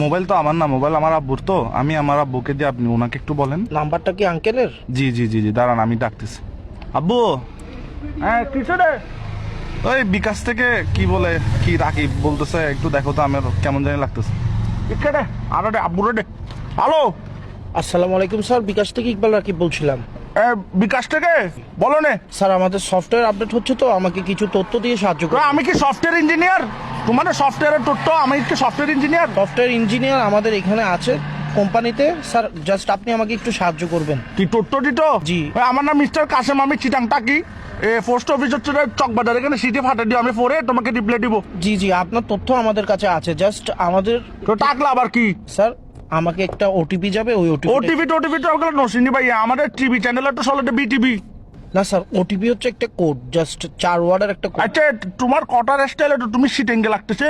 Mobile তো আমার না, মোবাইল আমার আব্বুর, তো আমি আমার আব্বুকে দিয়ে আপনি ওনাকে একটু বলেন। নাম্বারটা কি আঙ্কেলের? জি জি জি জি, দাঁড়ান আমি ডাকতেছি। আব্বু, হ্যাঁ কিছু রে, ওই বিকাশ থেকে কি বলে কি রাকিব বলতেছে, একটু দেখো তো, আমার কেমন জানি লাগতেছে। রে আরো রে আব্বু রে। হ্যালো, আসসালামু আলাইকুম স্যার, বিকাশ থেকে ইকবাল রাকিব বলছিলাম। বিকাশ থেকে বলো নে। স্যার আমাদের সফটওয়্যার আপডেট হচ্ছে, তো আমাকে কিছু তথ্য দিয়ে সাহায্য করুন। আমি কি সফটওয়্যার ইঞ্জিনিয়ার? তোমার সফটওয়্যারের তথ্য, আমি কি সফটওয়্যার ইঞ্জিনিয়ার? সফটওয়্যার ইঞ্জিনিয়ার আমাদের এখানে আছে কোম্পানিতে। স্যার জাস্ট আপনি আমাকে একটু সাহায্য করবেন। কি তথ্য দিত? জি। আমার নাম মিস্টার কাসেম, আমি চিটাংটা কি পোস্ট অফিস হচ্ছে চকবাজার, এখানে সিটি ফাটা দিও, আমি পরে তোমাকে রিপ্লাই দিব। জি জি, আপনার তথ্য আমাদের কাছে আছে, জাস্ট আমাদের তো টাকলা আবার কি? স্যার আমাকে একটা ওটিপি যাবে, ওই ওটিভি টোটিভি তো ওগুলো নসিনি ভাই, আমাদের টিভি চ্যানেল তো চলে বিটিভি। না স্যার, ওটিপি হচ্ছে একটা কোড, জাস্ট 4 ওয়ার্ডের একটা কোড। আচ্ছা, তোমার কটার স্টাইলে তো তুমি সিটেঙ্গে লাগতেছে,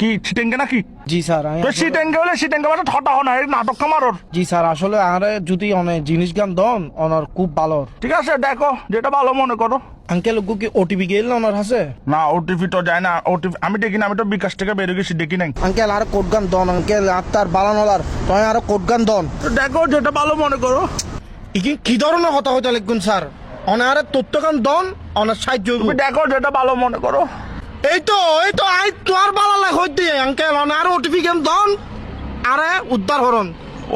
কি সিটেঙ্গে নাকি? জি স্যার তো সিটেঙ্গে হলে সিটেঙ্গে মানে ঠটা হনা, এই নাটক কামারর। জি স্যার, আসলে আরে যদি অনেক জিনিস গান দন ওনার খুব ভালো। ঠিক আছে, দেখো যেটা ভালো মনে করো। আঙ্কেল ওগু কি ওটিপি গেল না ওনার হাসে? না, ওটিভি তো যায় না, ওটিভি আমি দেখি না, আমি তো বিকাশ থেকে বেরিয়ে গেছি, দেখি নাই। আঙ্কেল আর কোড গান দন, আঙ্কেল আত্মার বালানলার তুমি আর কোড গান দন। তো দেখো যেটা ভালো মনে করো। ইকি কি ধরনের কথা হইতে লিখুন স্যার, অনারে তথ্য গান দন, অনার সাহায্য হইবো। তুমি দেখো যেটা ভালো মনে করো। এই তো আই তোমার বালা লাগ হইতে আঙ্কেল অনার ওটিপি গান দন, আরে উদ্ধার হরন।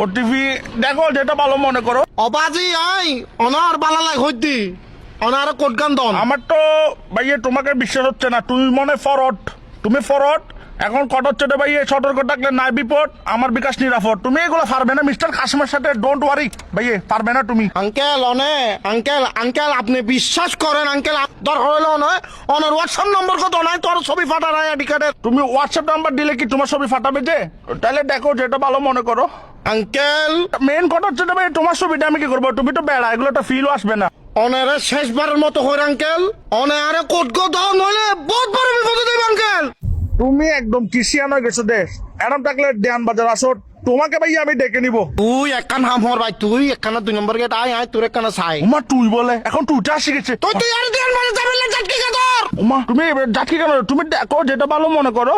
ওটিভি দেখো যেটা ভালো মনে করো। অবাজি আই অনার বালা লাগ হইতে অনার কোড গান দন। আমার তো ভাইয়ে তোমাকে বিশ্বাস হচ্ছে না, তুমি মনে ফরওয়ার্ড, তুমি ফরওয়ার্ড। এখন কট হচ্ছে রে ভাইয়ে, সতর্ক থাকলে নাই বিপদ, আমার বিকাশ নিরাপদ। তুমি এগুলো পারবে না মিস্টার কাশিমের সাথে, ডোন্ট ওয়ারি ভাইয়ে, পারবে না তুমি। আঙ্কেল আঙ্কেল আপনি বিশ্বাস করেন আঙ্কেল, দরকার হইলো নয় অনার হোয়াটসঅ্যাপ নম্বর কত নাই তোর ছবি ফাটা নাই আইডি কার্ডের। তুমি হোয়াটসঅ্যাপ নাম্বার দিলে কি তোমার ছবি ফাটাবে যে? তাহলে দেখো যেটা ভালো মনে করো। আঙ্কেল মেন কথা হচ্ছে ভাই, তোমার ছবিটা আমি কি করবো? তুমি তো বেড়া, এগুলো তো ফিলও আসবে না। অনারে শেষবারের মতো হইর আঙ্কেল, অনারে কোড গো দাও নইলে বহুত বড় বিপদে দেব আঙ্কেল। তুমি একদম কিসিয়ান হয়ে গেছো দেশ, এরম থাকলে দেয়ান বাজার আসো, তোমাকে ভাই আমি ডেকে নিবো। তুই একখান হাম হর ভাই, তুই একখানা 2 নম্বর গেট আয় তোর একখানা চাই। উমা তুই বলে, এখন তুইটা শিখেছে। তুই আর দেন মানে যাবেন না জাটকি কে তোর। উমা তুমি যাচ্ছি কেন? তুমি দেখো যেটা ভালো মনে করো।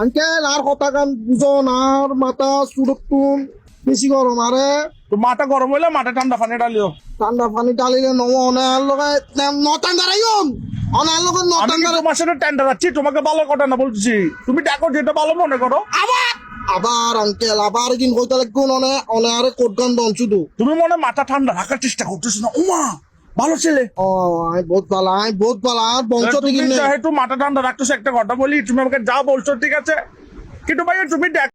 আঙ্কেল আর কথা গান বুঝন, আর মাথা সুরক্ষণ বেশি গরম, আরে তো মাথা গরম হইলে মাথা ঠান্ডা পানি ডালিও। ঠান্ডা পানি ডালিলে নম অনার লগে নটান দাঁড়াইম, অনার লগে আমি নটান কি দাঁড়াই। তোমার সাথে টেন্ডার আছি, তোমাকে ভালো কথা না বলছি। তুমি দেখো যেটা ভালো মনে করো। আবার আঙ্কেল আবার কিন কইতে লাগবো অনারে কোড গান দন শুধু। তুমি মনে হয় মাথা ঠান্ডা রাখার চেষ্টা করতেছো না। উমা ভালো ছেলে, ও আই বহুত ভালো আর বংশ তুমি থেকে যেহেতু মাথা ঠান্ডা রাখতেছো, একটা কথা বলি, তুমি আমাকে যা বলছো ঠিক আছে, কিন্তু ভাই তুমি দেখ